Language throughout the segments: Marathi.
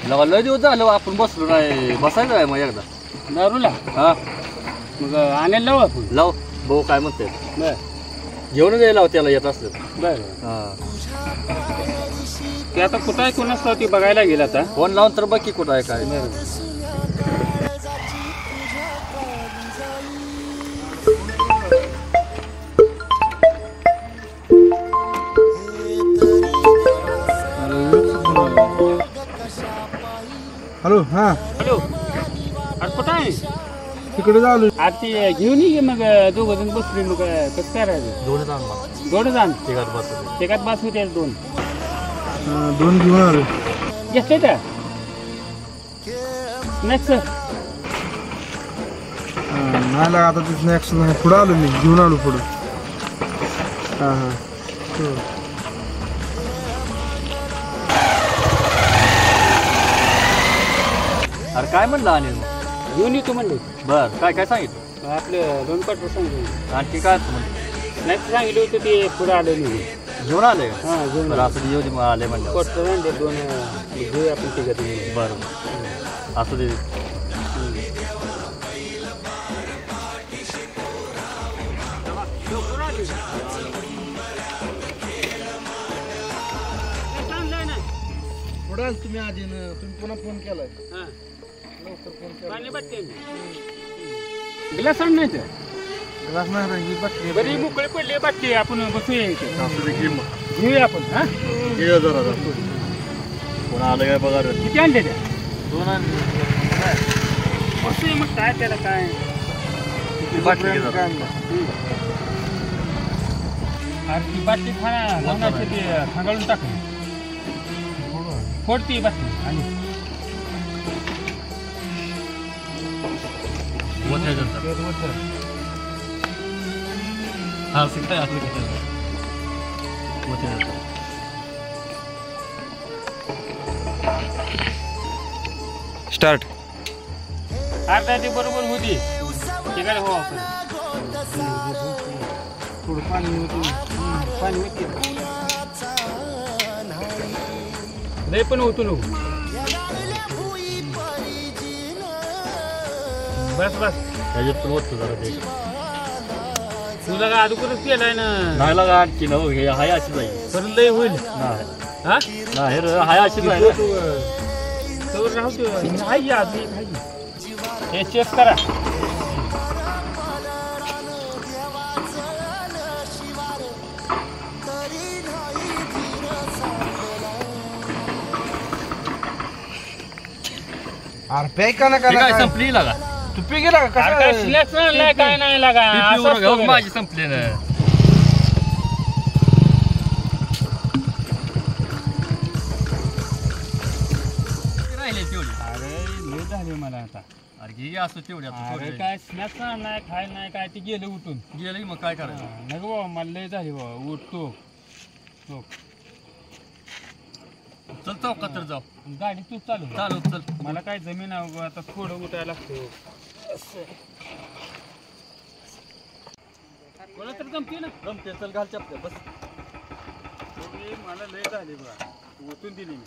लगा लय दिवस झालं आपण बसलो नाही, बसायचं आहे मग एकदा दारूला. हा मग आणायला लावू आपण. लाव भाऊ काय म्हणते बर घेऊन गेला त्याला येत असलं. बर. हा ते आता कुठं आहे कोणाच ती बघायला गेला आता. फोन लावून तर बघ की कुठं आहे काय. हॅलो. हा हॅलो. अरे कुठं आहे. तिकडे झालो. आज ती घेऊन ये मग दोघं जण बसले. मग कसं करायचं. दोन जाण एकात बस होते दोन. दोन घेऊन आलो. घेतले का नेक्स्ट. नाही लागा आता तिथं नेक्स्ट नाही. पुढं आलो मी घेऊन आलो पुढं. हां हां अरे काय म्हणलं आणि घेऊन येतो म्हणले. बर काय काय सांगितलं आपलं दोन पाठवं सांगितलं. आणखी काय म्हणलं नेक्स्ट सांगितलं होतं ते पुढं आलं नाही. घेऊन आले हां घेऊन बरं असं येऊ दे मग आले म्हणलं. क्वार्टर आणले दोन. घेऊया आपण तिघं. बरं असं दे. पुढं आलो तुम्ही आधी तुम्ही पुन्हा फोन केलाय. लवकर फोन केला. ग्लास आण नाही तर ग्लास नाही राहिली बाटली. बरी मोकळी पडली बाटली. आपण बसूया इथे. असू दे की मग. घेऊया आपण. हा ये जरा कोण आलं काय बघा रे. किती आणले त्या. दोन आणले. बसूया मग काय त्याला काय. बाटली घे जरा. अरे ती बाटली खाना लावण्याची ते खांगाळून टाक. फोडती बाटली आणि स्टार्ट. अर्धा ती बरोबर होती. तिकडे हो आपण थोडं पाणी होतं. पाणी होते लय पण होतो नो. बस बस त्याच्यात पण होतं जरा ते. तुला का अगोदरच केलाय ना. नाही लागा आणखी न हे हाय अशीच आहे. परत लय होईल. नाही हा नाही रे हाय अशीच आहे ना. तर राहतो. आहे अजून आहे. हे चेक करा. अरे पे का ना काय संपली लागा. तू पे गेला का काय स्नॅक्स आणलाय काय नाही लागा. असं माझी संपली ना. राहिले तेवढी. अरे लय झाले मला आता. अरे घे असं तेवढ्या अरे काय स्नॅक्स आणलाय खाय नाही काय ते गेलं उठून. गेलं मग काय करायचं. नको बाबा मला लय झाली बाबा. उठतो चल चौकात तर जाऊ. गाडी तू चालू चालू चल. मला काय जमीन आहे आता थोडं उठायला लागतं. कोणा तर जमते ना. जमते चल घाल चपल्या बस. मला लय झाली बघा. ओतून दिली मी.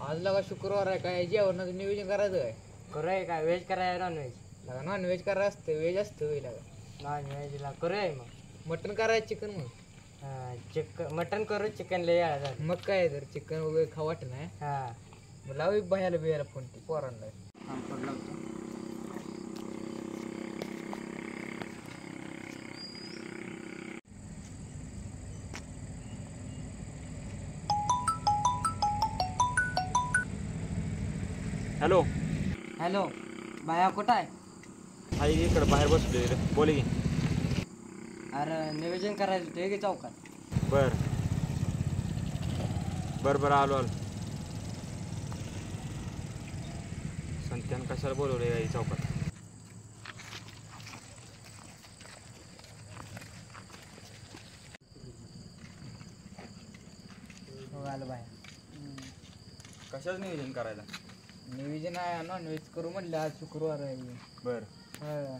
आज लगा शुक्रवार आहे काय जेवणाचं नियोजन करायचं काय. करूया काय व्हेज करायला नॉनव्हेज. लगा नॉनव्हेज करायचं असतं. व्हेज असतं व्हेज लगा. नॉनव्हेजला करूया मग. मटन करायचं चिकन मग. चिकन मटन करू. चिकन लय यायला झालं. मग काय तर चिकन वगैरे खाऊ वाटत नाही. हां मग लावी बाह्याला बिहायला फोन ती पोरांना. हॅलो. हॅलो बाया कुठं आहे. आई इकडे बाहेर बसले. बोले की. अरे नियोजन करायचं होतं की चौकात. बर बर बर आलो आलो. संत्यान कशाला बोलवले आई चौकात. आलो बाया. कशाच नियोजन करायला. नियोजन आहे नॉनव्हेज करू म्हणलं आज शुक्रवार आहे बर हा.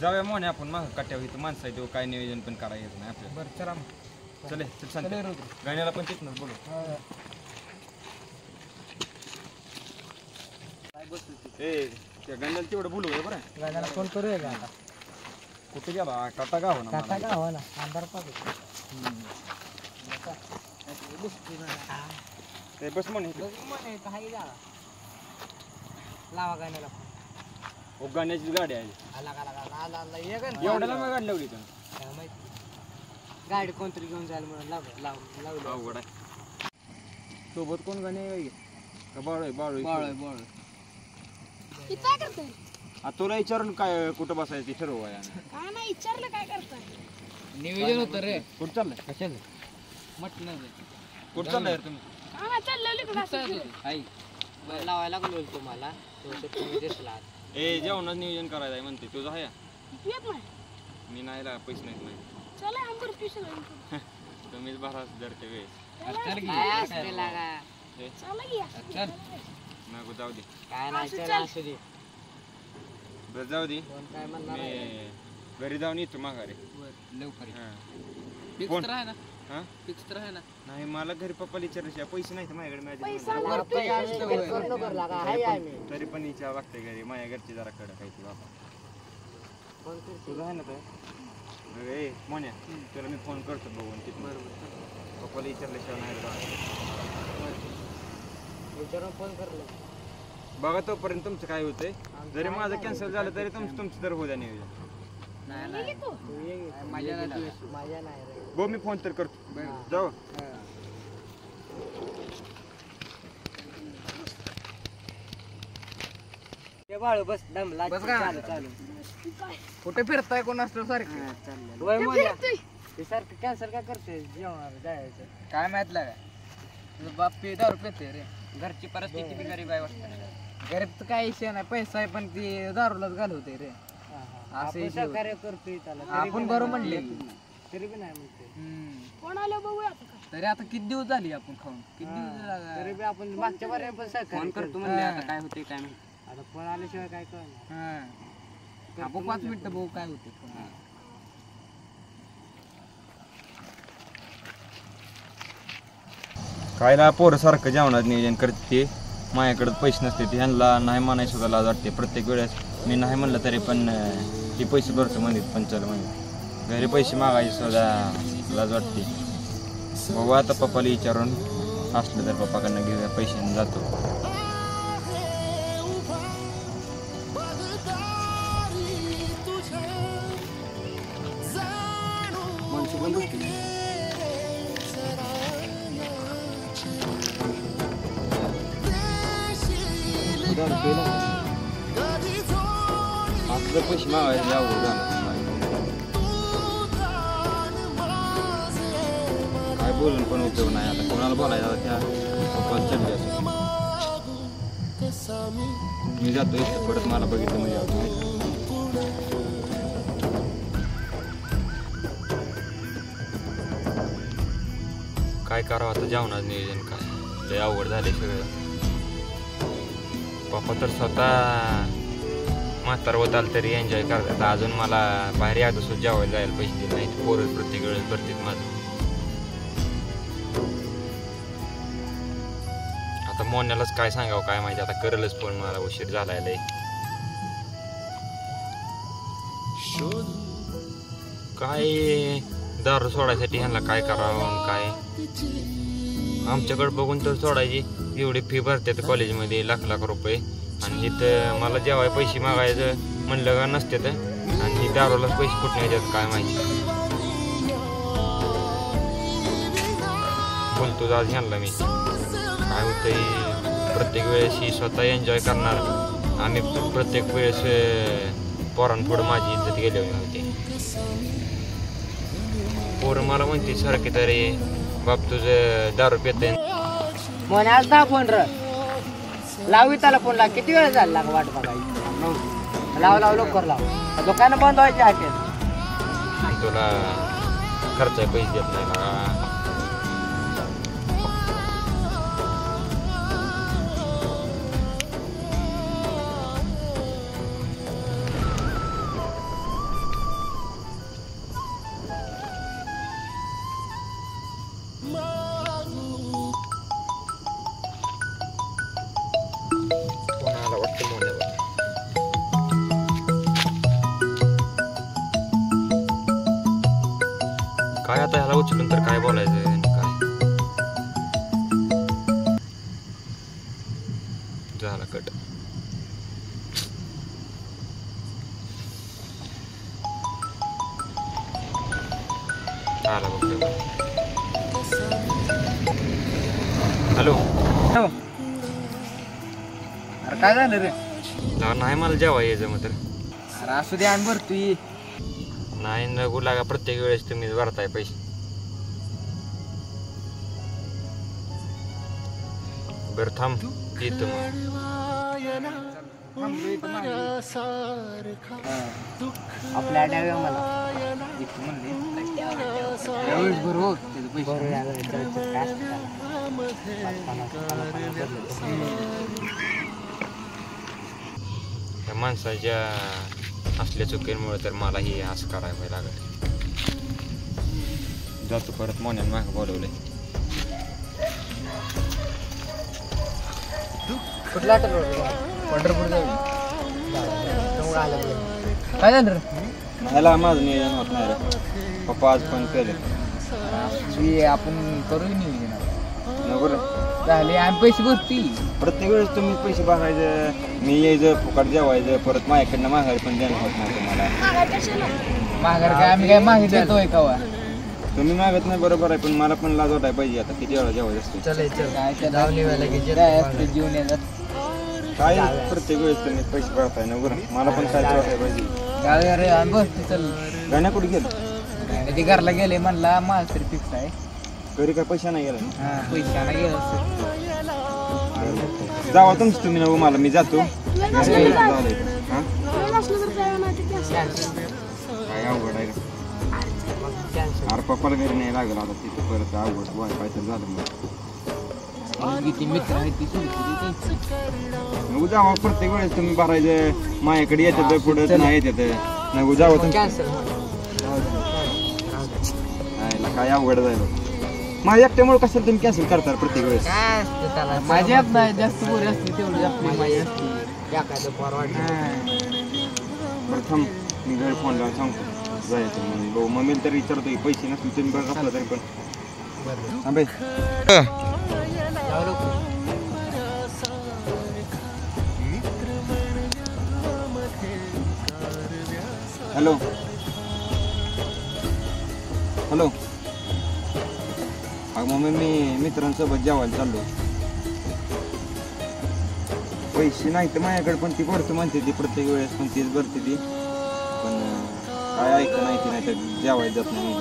जाऊया मोने आपण मग कट्ट्यावर इथं माणसं आहे तेव्हा काय नियोजन पण करायला येत नाही आपल्याला. बरं चला मग. चले चल सांग गाण्याला पण तिथनंच बोलू. हा. ए त्या गाण्याला तेवढं बोलू बरं. गाण्याला फोन करूया का आता? कुठे गेला काटा गाव ना काटा का हवा ना अंधार पाहिजे. ते बस म्हणे काही जा लावा गाण्याला हो गाण्याची गाडी आहे आला आला आला आला आला ये गं. एवढ्याला मग गाडी लावली तर काय माहिती गाडी कोणतरी घेऊन जायला म्हणून लावलं अवघड आहे. सोबत कोण गाणे का बाळ आहे बाळ बाळ काय करताय? तुला विचारून काय कुठं बसायचं ते ठरव आहे. काय नाही विचारलं काय करताय? नियोजन होतं रे. कुठं चाललंय कशाला म्हटलं कुठं चाललंय यार तुम्ही. काय नाही चाललेलं इकडं असं फिरत. आई लावायला लागलो तुम्हाला तुम्ही दिसला. ए जेवणाचं नियोजन करायचं आहे म्हणते तुझं आहे. येत नाही. मी नाही ला पैसे नाहीत नाही चला आंबर पिशल. तुम्हीच भरा धरते वेळेस काय असते लागा चला की या. चल नको जाऊ दे काय नाही असं चल चल. असू दे. बरं जाऊ दे कोण काय म्हणणार आहे? मी घरी जाऊन येतो माघारी. लवकर हां फिक्स कोण? तर आहे ना हां फिक्स तर आहे ना. नाही मला घरी पप्पाला विचारायचे पैसे नाहीत माझ्याकडे पैसा माझ्या आंबर पिशल. तरी पण विचार लागते घरी माझ्या घरची जरा कडं काही बाबा तुझं आहे ना तर ए मोन्या तुला मी फोन करतो बघून तिथं पप्पाला विचारल्याशिवाय नाही जाणार. विचारून फोन करलो. बघा तोपर्यंत तुमचं काय होतंय. जरी माझं कॅन्सल झालं तरी तुमचं तर होऊ द्या नियोजन. नाही तू माझ्या नाही रे. बघ मी फोन तर करतो जाऊ. बाळू बस दमला बस का? चालू चालू कुठे फिरताय कोण असतो सारखं? वय मोजा फिरतोय. ते सारखं कॅन्सल का करते जेवणार जायचं काय माहितलं काय तुझं बाप पे दारू पेते रे. घरची परिस्थिती बी गरीब आहे वाटतं. गरीब तर काय विषय नाही पैसा आहे पण ती दारूलाच घालवते रे. आपण विषय सहकार्य करतोय त्याला तरी आपण बी बरं नाही म्हणले. तरी बी नाही म्हणते कोण आलं बघूया आता काय. तरी आता किती दिवस झाली आपण खाऊन किती दिवस तरी बी आपण मागच्या बारे पण सहकार्य करतो म्हणले, आता काय होते काय नाही आता फोन आल्याशिवाय काय कळणार. आपण 5 मिनिटं बघू काय होते. कायला पोरं सारखं जेवणाचं नियोजन करते माझ्याकडे पैसे नसते ते ह्यांना नाही म्हणाय सुद्धा लाज वाटते. प्रत्येक वेळेस मी नाही म्हणलं तरी पण ते पैसे भरतो म्हणत पण चल म्हणजे घरी पैसे मागायचे सुद्धा लाज वाटते. बघू आता पप्पाला विचारून असलं तर पप्पाकडनं घेऊया पैसे आणि जातो. आपलं पैसे मागायचे अवघड झालं. काय बोलून पण उपयोग नाही. आता कोणाला बोलायला त्या पप्पाला चढली असं मी जातो इथं परत मला बघितलं म्हणजे काय करावं आता जेवणाचं नियोजन काय ते अवघड झाले सगळं. पप्पा तर स्वतः म्हातार होत आलं तरी एन्जॉय करतात. अजून मला बाहेर या दुसरं जेवायला जायला पैसे दिले नाहीत. पोरं प्रत्येक वेळेस भरतात माझं. आता मोन्यालाच काय सांगावं काय माहिती. आता करेलच फोन मला उशीर झालाय लय. काय दारू सोडायसाठी ह्यांना काय करावं काय आमच्याकडे बघून तर सोडायची एवढी फी भरतात कॉलेजमध्ये लाख लाख रुपये आणि इथं मला जेव्हा पैसे मागायचं म्हणलं का नसते तर आणि दारूलाच पैसे कुठून येतात काय माहिती. बोलतो आज ह्यांना मी काय होतंय. प्रत्येक वेळेस ही स्वतः एन्जॉय करणार आम्ही प्रत्येक वेळेस पोरांपुढं माझी इज्जत गेली होती. पोरं मला म्हणते सारखे तरी बाप तुझं दारू पेते मोने आज 10 फोन र लावी त्याला फोन लाव. किती वेळ झाला लाग वाट बघायची. लाव लवकर लाव. दुकानं बंद व्हायची हॉटेल. तुला खर्च पैसे देत नाही ना. आला बघ. हॅलो. अरे काय झालं रे? नाही मला जेव्हा यायचं मग तर. अरे असू दे आण बर तू ये. नाही नको लागा, प्रत्येक वेळेस तुम्ही भरताय पैसे. बरं थांब येतो मग. आपल्या डाव्या मला इथं म्हणले त्यावेळेस बरोबर त्याचं त्या माणसाच्या असल्या चुकीमुळे तर मला हे असं करावं लागत. जातो परत मोन्यान मागं बोलवले. कुठला पंढरपूर काय झालं रे? ह्याला माझं नियोजन होत नाही रे. पप्पा आज पण केलं. आपण करू नियोजन नको रे. झाले आम्ही पैसे भरती. प्रत्येक वेळेस तुम्ही पैसे भरायचं, मी यायचं फुकट जेवायचं, परत माझ्याकडनं माघारी पण देणं होत नाही तुम्हाला. माघार काय आम्ही काय मागे देतोय कवा? तुम्ही मागत नाही बरोबर आहे, पण मला पण लाज वाटायला पाहिजे. आता किती वेळा जेवायचं असते. चल काय त्या धावणीवाला जीवन येतात काय प्रत्येक वेळेस तुम्ही पैसे भरताय ना बरं. मला पण काय वाटायला पाहिजे. गावी अरे आम्ही भरती चल. गाण्या कुठे गेलं? ते घरला गेले म्हणला माझ तरी फिक्स आहे. घरी काय पैसा नाही गेला. पैशाला गेलं जावा तुमचं तुम्ही नको मला, मी जातो. वेळ हां असलं तर जाऊया नाही तर cancel. काय अवघड आहे का? अरे पप्पाला घरी नाही लागलं आता तिथे परत अवघड वाय तर झालं मग. किती मित्र आहेत ती नको जावा प्रत्येक वेळेस तुम्ही भरायचं, माझ्याकडे येतात पुढे नाही येतात. नको जावं तुम्ही. काय अवघड जाईल माझ्या एकट्यामुळे कशाला तुम्ही कॅन्सल करता प्रत्येक वेळेस? माझ्यात नाही जास्त बोरी असते तेवढी जास्त माझी असते. बरं थांब, मी घरी फोन लावून सांगतो जायचं म्हणून. भाऊ मम्मीला तरी विचारतो पैसे नसतील तुम्ही बरं असलं तरी पण. थांबे. Hello hello. अगं मम्मी मी मित्रांसोबत जेवायला चाललो. पैसे नाही तर माझ्याकडे, पण ती भरतो म्हणते ती प्रत्येक वेळेस, पण तीच भरते ती. पण काय ऐकतं नाही ती, नाही तर जेवायला जात नाही.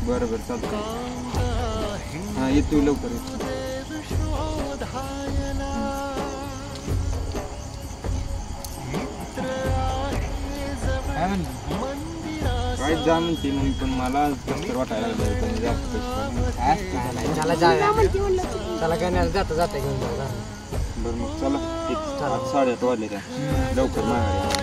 बरं बरं चालतं. हां येतो लवकर येतो. काय म्हणतो? काय जा म्हणते मग, पण मला कसं वाटायला लागलं पण जास्त पैसे. त्याला जाऊया. त्याला काय नाही जाता जाता घेऊन जा. बरं मग चला. 8:30 वाजले त्या लवकर माघारी.